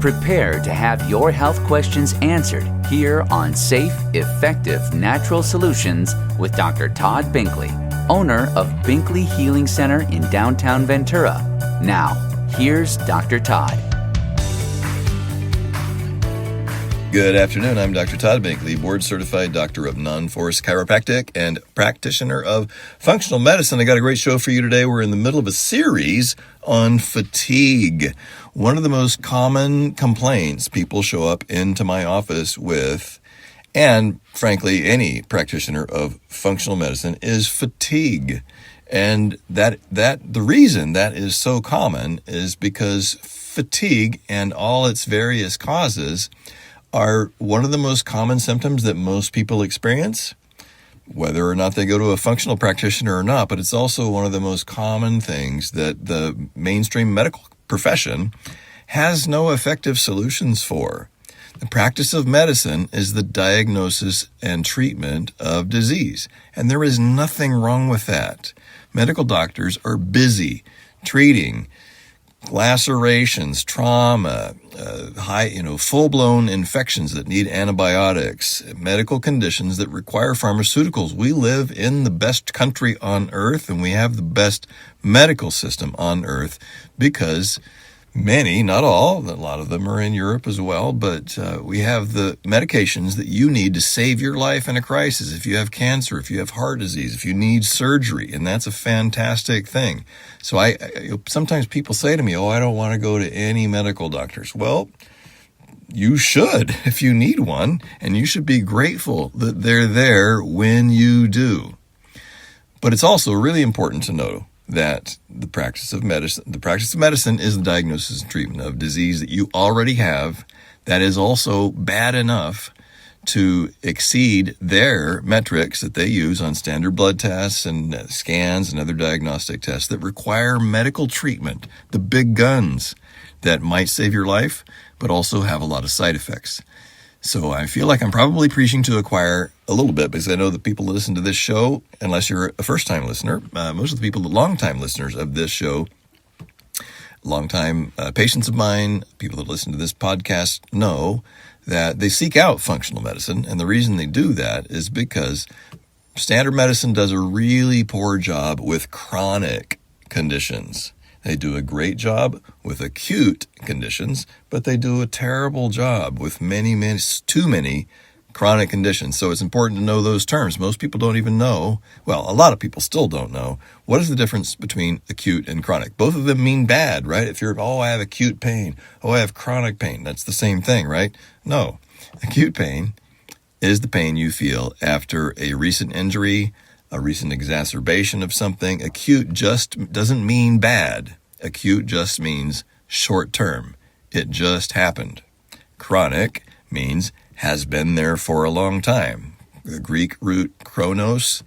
Prepare to have your health questions answered here on Safe, Effective Natural Solutions with Dr. Todd Binkley, owner of Binkley Healing Center in downtown Ventura. Now, here's Dr. Todd. Good afternoon. I'm Dr. Todd Binkley, board-certified doctor of non-force chiropractic and practitioner of functional medicine. I got a great show for you today. We're in the middle of a series on fatigue. One of the most common complaints people show up into my office with, and frankly, any practitioner of functional medicine, is fatigue. And that the reason that is so common is because fatigue and all its various causes are one of the most common symptoms that most people experience, whether or not they go to a functional practitioner or not. But it's also one of the most common things that the mainstream medical profession has no effective solutions for. The practice of medicine is the diagnosis and treatment of disease, and there is nothing wrong with that. Medical doctors are busy treating lacerations, trauma, full-blown infections that need antibiotics, medical conditions that require pharmaceuticals. We live in the best country on earth, and we have the best medical system on earth because many, not all, a lot of them are in Europe as well, but we have the medications that you need to save your life in a crisis. If you have cancer, if you have heart disease, if you need surgery, and that's a fantastic thing. So I sometimes people say to me, I don't want to go to any medical doctors. Well, you should if you need one, and you should be grateful that they're there when you do. But it's also really important to know that the practice of medicine is the diagnosis and treatment of disease that you already have that is also bad enough to exceed their metrics that they use on standard blood tests and scans and other diagnostic tests that require medical treatment, the big guns that might save your life, but also have a lot of side effects. So I feel like I'm probably preaching to the choir a little bit because I know that people listen to this show, unless you're a first-time listener, most of the people, the long-time listeners of this show, long-time patients of mine, people that listen to this podcast know that they seek out functional medicine. And the reason they do that is because standard medicine does a really poor job with chronic conditions. They do a great job with acute conditions, but they do a terrible job with too many chronic conditions. So it's important to know those terms. Most people don't even know, well, a lot of people still don't know, what is the difference between acute and chronic? Both of them mean bad, right? If you're, I have acute pain, I have chronic pain, that's the same thing, right? No, acute pain is the pain you feel after a recent injury, a recent exacerbation of something. Acute just doesn't mean bad. Acute just means short term. It just happened. Chronic means has been there for a long time. The Greek root chronos,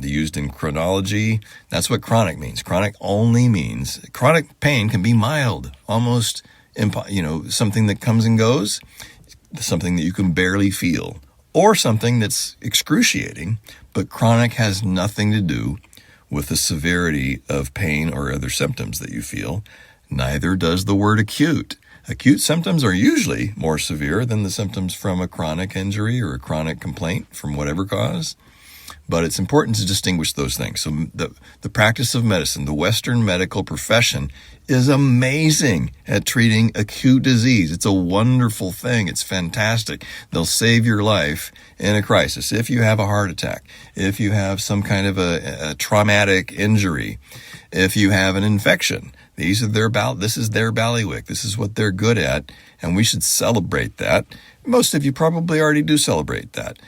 used in chronology, that's what chronic means. Chronic only means, chronic pain can be mild, almost, something that comes and goes, something that you can barely feel, or something that's excruciating, but chronic has nothing to do with the severity of pain or other symptoms that you feel. Neither does the word acute. Acute symptoms are usually more severe than the symptoms from a chronic injury or a chronic complaint from whatever cause. But it's important to distinguish those things. So the practice of medicine, the Western medical profession, is amazing at treating acute disease. It's a wonderful thing. It's fantastic. They'll save your life in a crisis. If you have a heart attack, if you have some kind of a traumatic injury, if you have an infection, this is their ballywick. This is what they're good at, and we should celebrate that. Most of you probably already do celebrate that.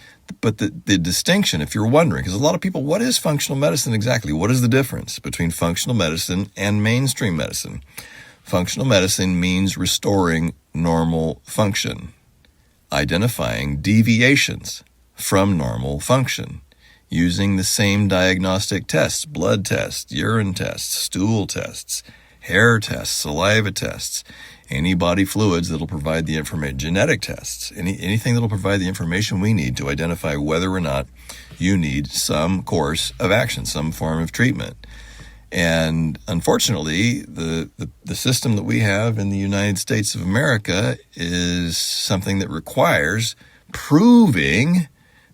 But the distinction, if you're wondering, because a lot of people, what is functional medicine exactly? What is the difference between functional medicine and mainstream medicine? Functional medicine means restoring normal function, identifying deviations from normal function, using the same diagnostic tests, blood tests, urine tests, stool tests, hair tests, saliva tests, any body fluids that'll provide the information, genetic tests, anything that'll provide the information we need to identify whether or not you need some course of action, some form of treatment. And unfortunately, the system that we have in the United States of America is something that requires proving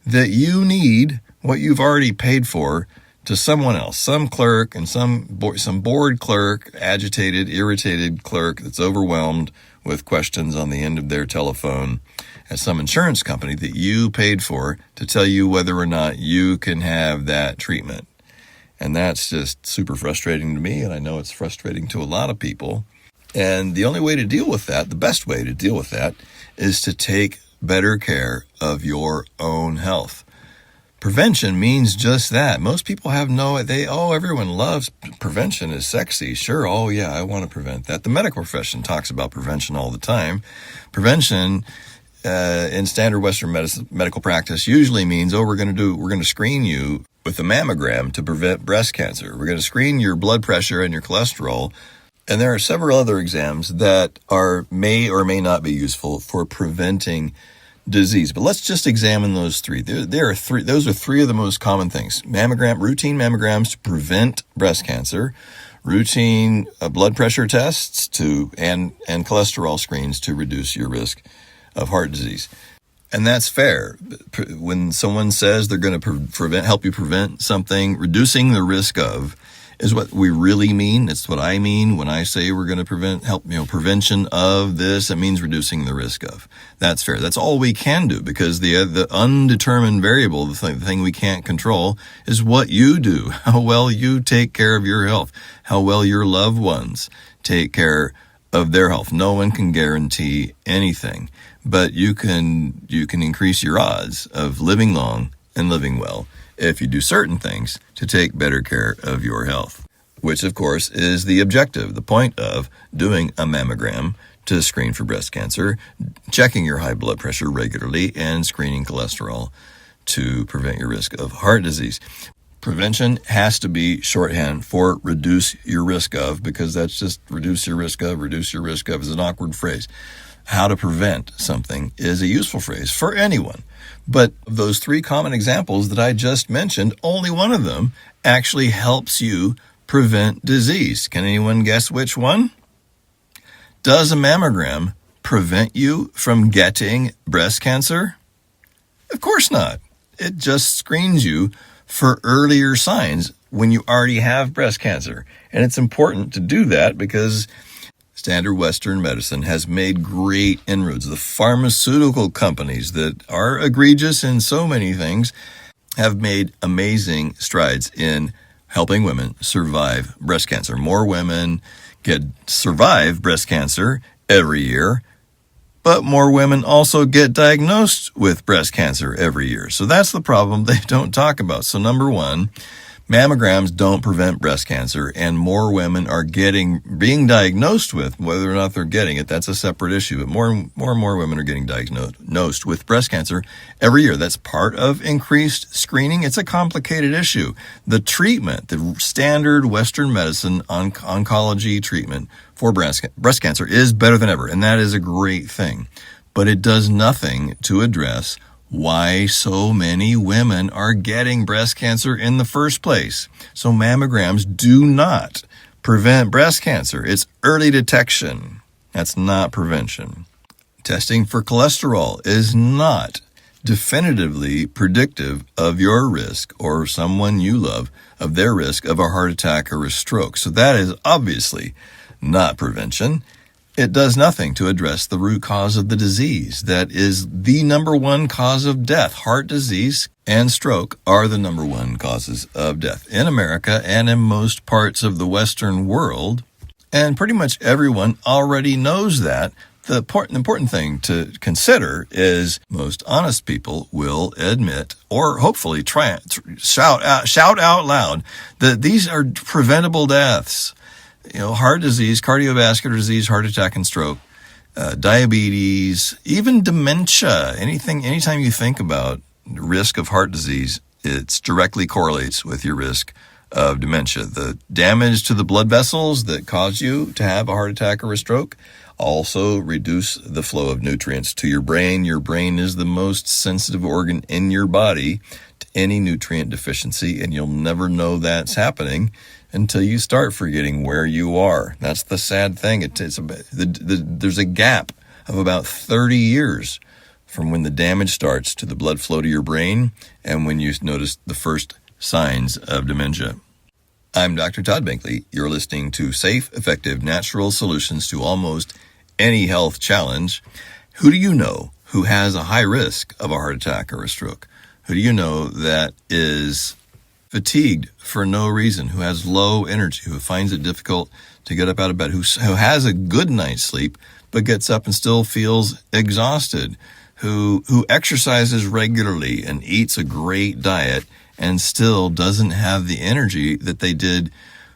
that you need what you've already paid for to someone else, some clerk and some bored clerk, agitated, irritated clerk that's overwhelmed with questions on the end of their telephone at some insurance company that you paid for to tell you whether or not you can have that treatment. And that's just super frustrating to me, and I know it's frustrating to a lot of people. And the only way to deal with that, the best way to deal with that, is to take better care of your own health. Prevention means just that. Most people have everyone loves prevention is sexy. Sure, oh yeah, I want to prevent that. The medical profession talks about prevention all the time. Prevention in standard Western medical practice usually means, we're going to screen you with a mammogram to prevent breast cancer. We're going to screen your blood pressure and your cholesterol. And there are several other exams that may or may not be useful for preventing disease. But let's just examine those three. There are three. Those are three of the most common things. Routine mammograms to prevent breast cancer, routine blood pressure tests and cholesterol screens to reduce your risk of heart disease. And that's fair. When someone says they're going to help you prevent something, reducing the risk of is what we really mean. It's what I mean when I say we're going to prevention of this. It means reducing the risk of. That's fair. That's all we can do, because the undetermined variable, the thing we can't control, is what you do, how well you take care of your health, how well your loved ones take care of their health. No one can guarantee anything, but you can increase your odds of living long and living well if you do certain things to take better care of your health, which of course is the objective, the point of doing a mammogram to screen for breast cancer, checking your high blood pressure regularly, and screening cholesterol to prevent your risk of heart disease. Prevention has to be shorthand for reduce your risk of, because that's just reduce your risk of is an awkward phrase. How to prevent something is a useful phrase for anyone. But of those three common examples that I just mentioned, only one of them actually helps you prevent disease. Can anyone guess which one? Does a mammogram prevent you from getting breast cancer? Of course not. It just screens you for earlier signs when you already have breast cancer. And it's important to do that because standard Western medicine has made great inroads. The pharmaceutical companies that are egregious in so many things have made amazing strides in helping women survive breast cancer. More women survive breast cancer every year, but more women also get diagnosed with breast cancer every year. So that's the problem they don't talk about. So number one, mammograms don't prevent breast cancer, and more women are being diagnosed with. Whether or not they're getting it, that's a separate issue. But more and more women are getting diagnosed with breast cancer every year. That's part of increased screening. It's a complicated issue. The treatment, the standard Western medicine oncology treatment for breast cancer is better than ever, and that is a great thing. But it does nothing to address why so many women are getting breast cancer in the first place. So mammograms do not prevent breast cancer. It's early detection. That's not prevention. Testing for cholesterol is not definitively predictive of your risk or someone you love of their risk of a heart attack or a stroke. So that is obviously not prevention. It does nothing to address the root cause of the disease. That is the number one cause of death. Heart disease and stroke are the number one causes of death in America and in most parts of the Western world. And pretty much everyone already knows that. The important thing to consider is most honest people will admit, or hopefully shout out loud, that these are preventable deaths. Heart disease, cardiovascular disease, heart attack and stroke, diabetes, even dementia, anytime you think about risk of heart disease, it directly correlates with your risk of dementia. The damage to the blood vessels that cause you to have a heart attack or a stroke also reduce the flow of nutrients to your brain. Your brain is the most sensitive organ in your body to any nutrient deficiency, and you'll never know that's happening until you start forgetting where you are. That's the sad thing. There's a gap of about 30 years from when the damage starts to the blood flow to your brain and when you notice the first signs of dementia. I'm Dr. Todd Binkley. You're listening to Safe, Effective, Natural Solutions to Almost Any Health Challenge. Who do you know who has a high risk of a heart attack or a stroke? Who do you know that is fatigued for no reason, who has low energy, who finds it difficult to get up out of bed, who has a good night's sleep but gets up and still feels exhausted, who exercises regularly and eats a great diet and still doesn't have the energy that they did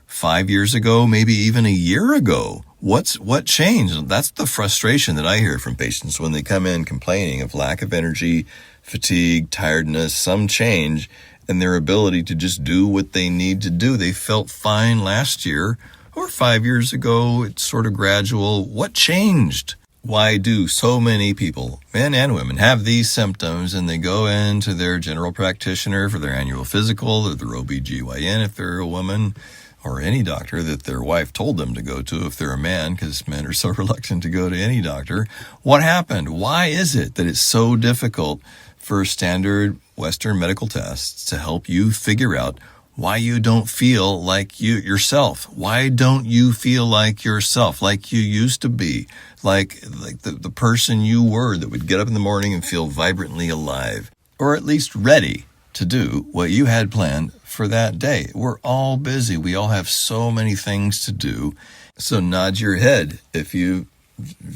5 years ago, maybe even a year ago? What changed? That's the frustration that I hear from patients when they come in complaining of lack of energy, fatigue, tiredness, some change in their ability to just do what they need to do. They felt fine last year or 5 years ago. It's sort of gradual. What changed? Why do so many people, men and women, have these symptoms and they go into their general practitioner for their annual physical or their OBGYN if they're a woman, or any doctor that their wife told them to go to if they're a man, because men are so reluctant to go to any doctor? What happened? Why is it that it's so difficult for standard Western medical tests to help you figure out why you don't feel like yourself? Why don't you feel like yourself, like you used to be, like the person you were that would get up in the morning and feel vibrantly alive, or at least ready to do what you had planned for that day? We're all busy. We all have so many things to do. So nod your head if you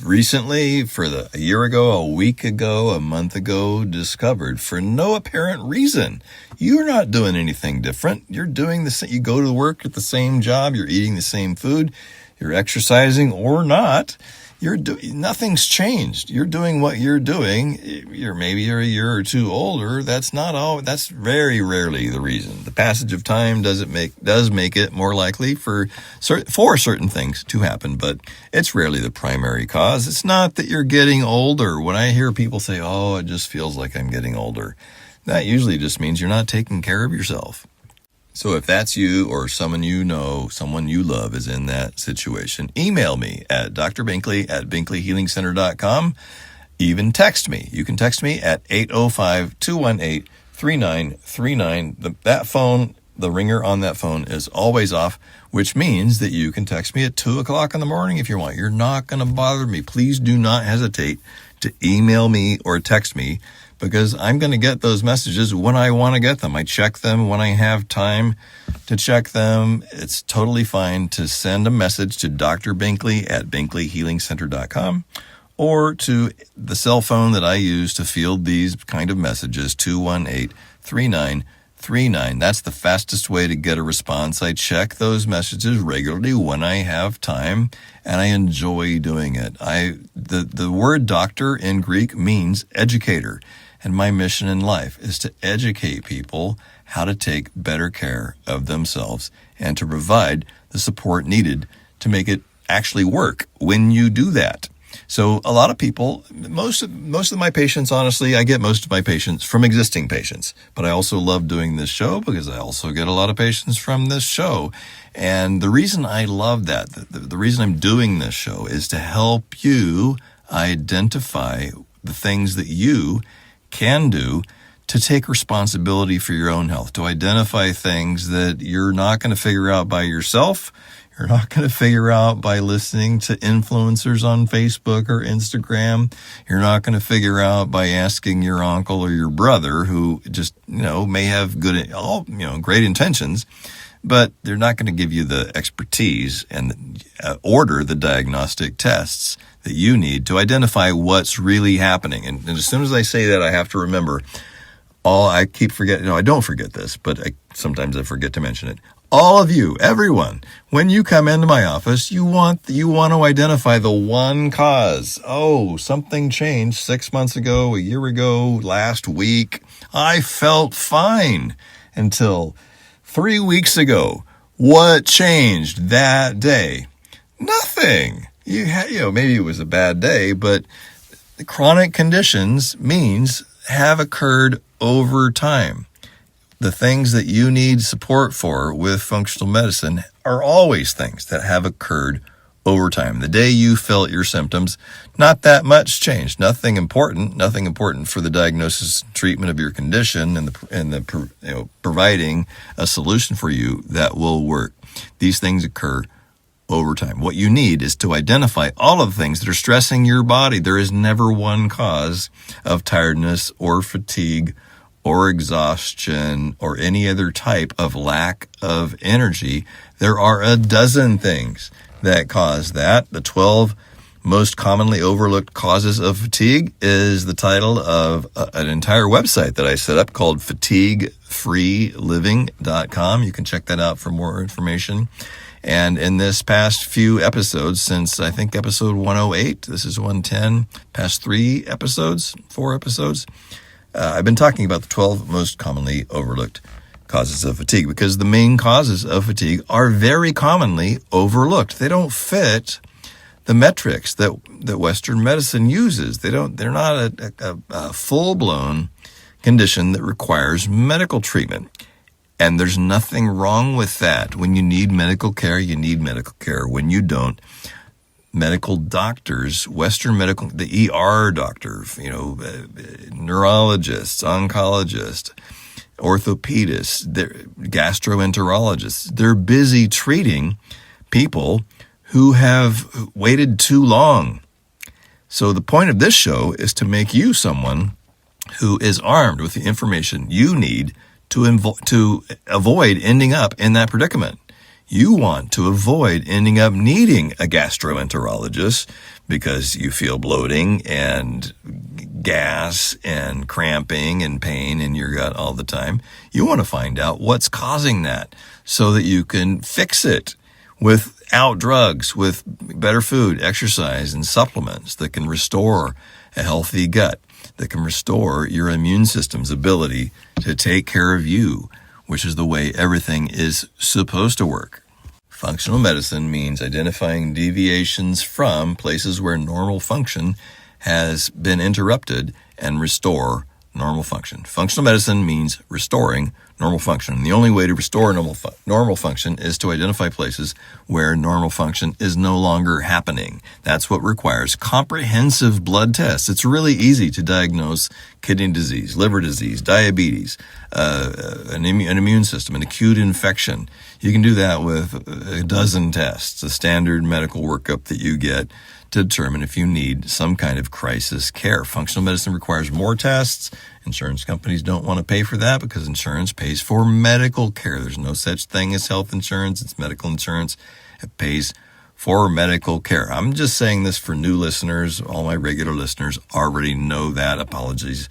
recently, a year ago, a week ago, a month ago, discovered for no apparent reason you're not doing anything different. You're doing you go to work at the same job, you're eating the same food, you're exercising or not. Nothing's changed. You're doing what you're doing. Maybe you're a year or two older. That's very rarely the reason. The passage of time does make it more likely for certain things to happen, but it's rarely the primary cause. It's not that you're getting older. When I hear people say, "Oh, it just feels like I'm getting older," that usually just means you're not taking care of yourself. So if that's you or someone you know, someone you love is in that situation, email me at drbinkley@binkleyhealingcenter.com. Even text me. You can text me at 805-218-3939. That phone, the ringer on that phone is always off, which means that you can text me at 2 o'clock in the morning if you want. You're not going to bother me. Please do not hesitate to email me or text me, because I'm going to get those messages when I want to get them. I check them when I have time to check them. It's totally fine to send a message to Dr. Binkley at binkleyhealingcenter.com or to the cell phone that I use to field these kind of messages, 218-3939. That's the fastest way to get a response. I check those messages regularly when I have time, and I enjoy doing it. The word doctor in Greek means educator. And my mission in life is to educate people how to take better care of themselves and to provide the support needed to make it actually work when you do that. So a lot of people, most of my patients, honestly, I get most of my patients from existing patients, but I also love doing this show because I also get a lot of patients from this show. And the reason I love that, the reason I'm doing this show is to help you identify the things that you can do to take responsibility for your own health, to identify things that you're not going to figure out by yourself. You're not going to figure out by listening to influencers on Facebook or Instagram. You're not going to figure out by asking your uncle or your brother, who just, may have great intentions, but they're not going to give you the expertise and order the diagnostic tests that you need to identify what's really happening. And as soon as I say that, I have to remember, I keep forgetting, I don't forget this, but sometimes I forget to mention it. All of you, everyone, when you come into my office, you want to identify the one cause. Oh, something changed 6 months ago, a year ago, last week. I felt fine until 3 weeks ago. What changed that day? Nothing. Maybe it was a bad day, but the chronic conditions have occurred over time. The things that you need support for with functional medicine are always things that have occurred over time. The day you felt your symptoms, not that much changed. Nothing important for the diagnosis and treatment of your condition and providing a solution for you that will work. These things occur over time. What you need is to identify all of the things that are stressing your body. There is never one cause of tiredness or fatigue or exhaustion or any other type of lack of energy. There are a dozen things that cause that. The 12 most commonly overlooked causes of fatigue is the title of an entire website that I set up called FatigueFreeLiving.com. You can check that out for more information. And in this past few episodes, since I think episode 108, this is 110, past 4 episodes, I've been talking about the 12 most commonly overlooked causes of fatigue, because the main causes of fatigue are very commonly overlooked. They don't fit the metrics that Western medicine uses. They're not a full-blown condition that requires medical treatment. And there's nothing wrong with that. When you need medical care, you need medical care. When you don't, medical doctors, Western medical, the ER doctor, neurologists, oncologists, orthopedists, gastroenterologists, they're busy treating people who have waited too long. So the point of this show is to make you someone who is armed with the information you need to avoid ending up in that predicament. You want to avoid ending up needing a gastroenterologist because you feel bloating and gas and cramping and pain in your gut all the time. You want to find out what's causing that so that you can fix it without drugs, with better food, exercise, and supplements that can restore a healthy gut, that can restore your immune system's ability to take care of you, which is the way everything is supposed to work. Functional medicine means identifying deviations from places where normal function has been interrupted and restore normal function. Functional medicine means restoring normal function. And the only way to restore normal function is to identify places where normal function is no longer happening. That's what requires comprehensive blood tests. It's really easy to diagnose kidney disease, liver disease, diabetes, an immune system, an acute infection. You can do that with a dozen tests, a standard medical workup that you get to determine if you need some kind of crisis care. Functional medicine requires more tests. Insurance companies don't want to pay for that because insurance pays for medical care. There's no such thing as health insurance. It's medical insurance. It pays for medical care. I'm just saying this for new listeners. All my regular listeners already know that. Apologies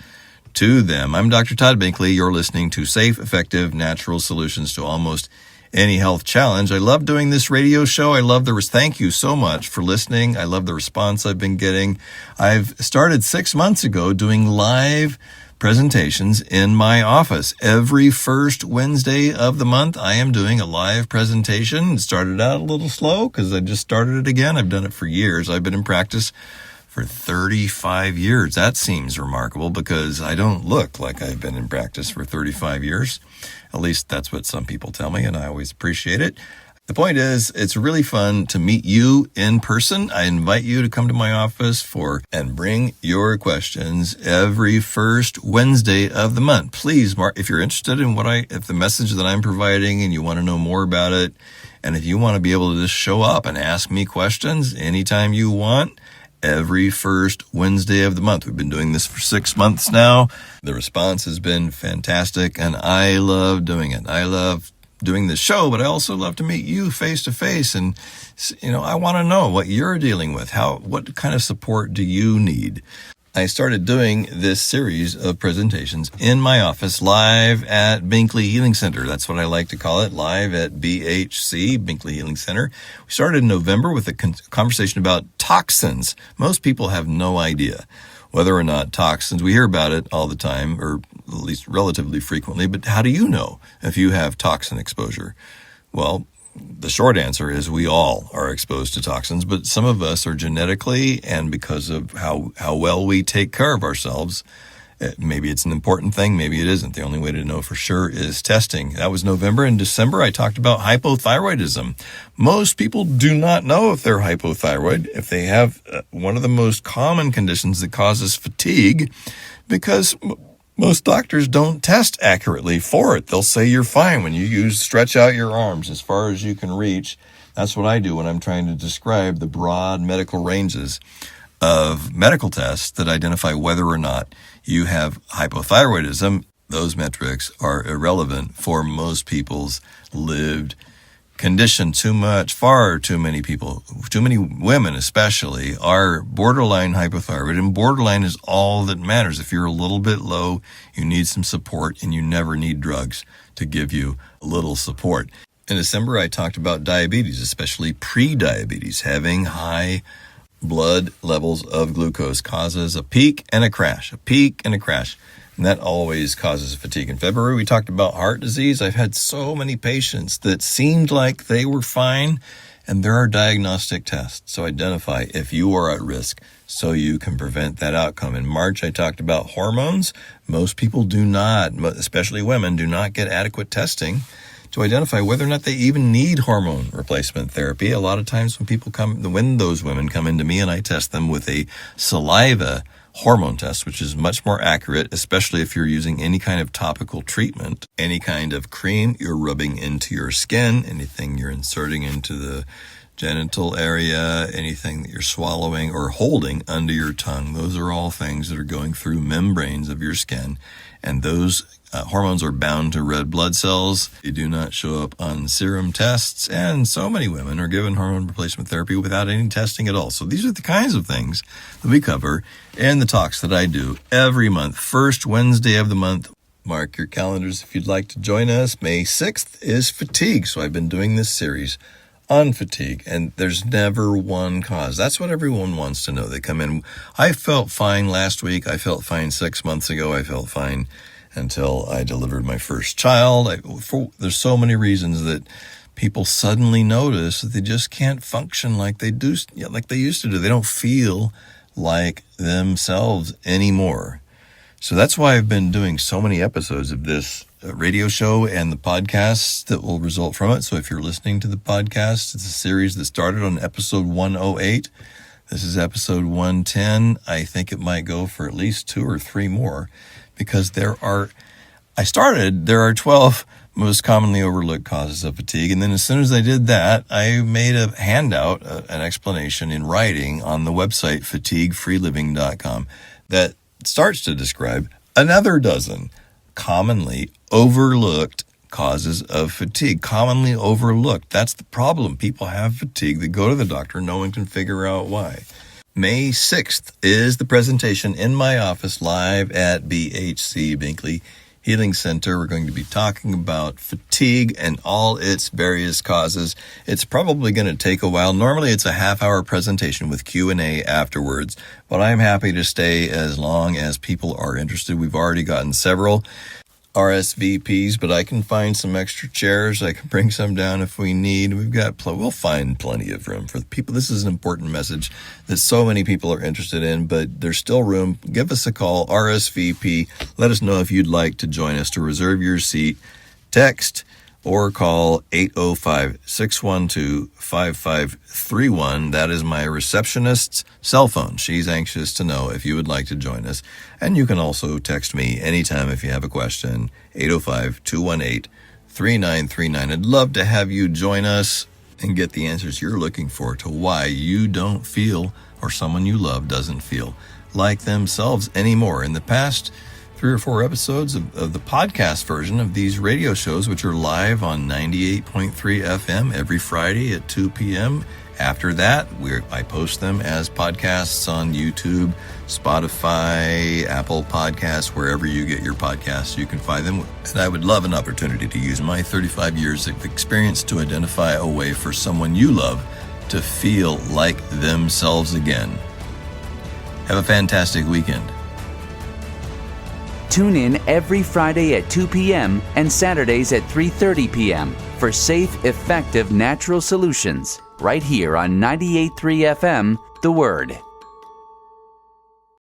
to them. I'm Dr. Todd Binkley. You're listening to Safe, Effective, Natural Solutions to Almost Any Health Challenge. I love doing this radio show. Thank you so much for listening. I love the response I've been getting. I've started 6 months ago doing live presentations in my office. Every first Wednesday of the month, I am doing a live presentation. It started out a little slow because I just started it again. I've done it for years. I've been in practice for 35 years. That seems remarkable because I don't look like I've been in practice for 35 years. At least that's what some people tell me, and I always appreciate it. The point is, it's really fun to meet you in person. I invite you to come to my office and bring your questions every first Wednesday of the month. Please, Mark, if you're interested in if the message that I'm providing and you want to know more about it, and if you want to be able to just show up and ask me questions anytime you want, every first Wednesday of the month. We've been doing this for 6 months now. The response has been fantastic, and I love doing it. I love doing this show, but I also love to meet you face to face. And, I want to know what you're dealing with. What kind of support do you need? I started doing this series of presentations in my office live at Binkley Healing Center. That's what I like to call it, live at BHC, Binkley Healing Center. We started in November with a conversation about toxins. Most people have no idea whether or not toxins, we hear about it all the time, or at least relatively frequently, but how do you know if you have toxin exposure? Well, the short answer is we all are exposed to toxins, but some of us are genetically and because of how well we take care of ourselves Maybe it's an important thing, maybe it isn't. The only way to know for sure is testing. That was November. In December, I talked about hypothyroidism. Most people do not know if they're hypothyroid, if they have one of the most common conditions that causes fatigue, because most doctors don't test accurately for it. They'll say you're fine when you stretch out your arms as far as you can reach. That's what I do when I'm trying to describe the broad medical ranges of medical tests that identify whether or not you have hypothyroidism. Those metrics are irrelevant for most people's lived condition. Far too many people, too many women especially, are borderline hypothyroid, and borderline is all that matters. If you're a little bit low, you need some support, and you never need drugs to give you a little support. In December, I talked about diabetes, especially pre-diabetes. Having high blood levels of glucose causes a peak and a crash, and that always causes fatigue. In February, we talked about heart disease. I've had so many patients that seemed like they were fine, and there are diagnostic tests to identify if you are at risk so you can prevent that outcome. In March, I talked about hormones. Most people do not, especially women, do not get adequate testing to identify whether or not they even need hormone replacement therapy. A lot of times when those women come into me and I test them with a saliva hormone test, which is much more accurate, especially if you're using any kind of topical treatment, any kind of cream you're rubbing into your skin, anything you're inserting into the genital area, anything that you're swallowing or holding under your tongue. Those are all things that are going through membranes of your skin, and those hormones are bound to red blood cells. They do not show up on serum tests, and so many women are given hormone replacement therapy without any testing at all. So these are the kinds of things that we cover in the talks that I do every month. First Wednesday of the month. Mark your calendars if you'd like to join us. May 6th is fatigue. So I've been doing this series on fatigue, and there's never one cause. That's what everyone wants to know. They come in, I felt fine last week. I felt fine 6 months ago. I felt fine until I delivered my first child. There's so many reasons that people suddenly notice that they just can't function like they used to do. They don't feel like themselves anymore. So that's why I've been doing so many episodes of this radio show and the podcasts that will result from it. So if you're listening to the podcast, it's a series that started on episode 108. This is episode 110. I think it might go for at least 2 or 3 more, because there are 12 most commonly overlooked causes of fatigue. And then as soon as I did that, I made a handout, an explanation in writing on the website, fatiguefreeliving.com, that starts to describe another dozen commonly overlooked causes of fatigue. Commonly overlooked. That's the problem. People have fatigue. They go to the doctor. No one can figure out why. May 6th is the presentation in my office live at BHC Binkley Healing Center. We're going to be talking about fatigue and all its various causes. It's probably going to take a while. Normally it's a half-hour presentation with Q&A afterwards, but I'm happy to stay as long as people are interested. We've already gotten several RSVPs, but I can find some extra chairs. I can bring some down if we need. We'll find plenty of room for the people. This is an important message that so many people are interested in, but there's still room. Give us a call, RSVP. Let us know if you'd like to join us. To reserve your seat, text or call 805-612-5531. That is my receptionist's cell phone. She's anxious to know if you would like to join us. And you can also text me anytime if you have a question, 805-218-3939. I'd love to have you join us and get the answers you're looking for to why you don't feel, or someone you love doesn't feel like themselves anymore. In the past 3 or 4 episodes of the podcast version of these radio shows, which are live on 98.3 FM every Friday at 2 p.m. After that, I post them as podcasts on YouTube, Spotify, Apple Podcasts, wherever you get your podcasts, you can find them. And I would love an opportunity to use my 35 years of experience to identify a way for someone you love to feel like themselves again. Have a fantastic weekend. Tune in every Friday at 2 p.m. and Saturdays at 3:30 p.m. for safe, effective natural solutions right here on 98.3 FM, The Word.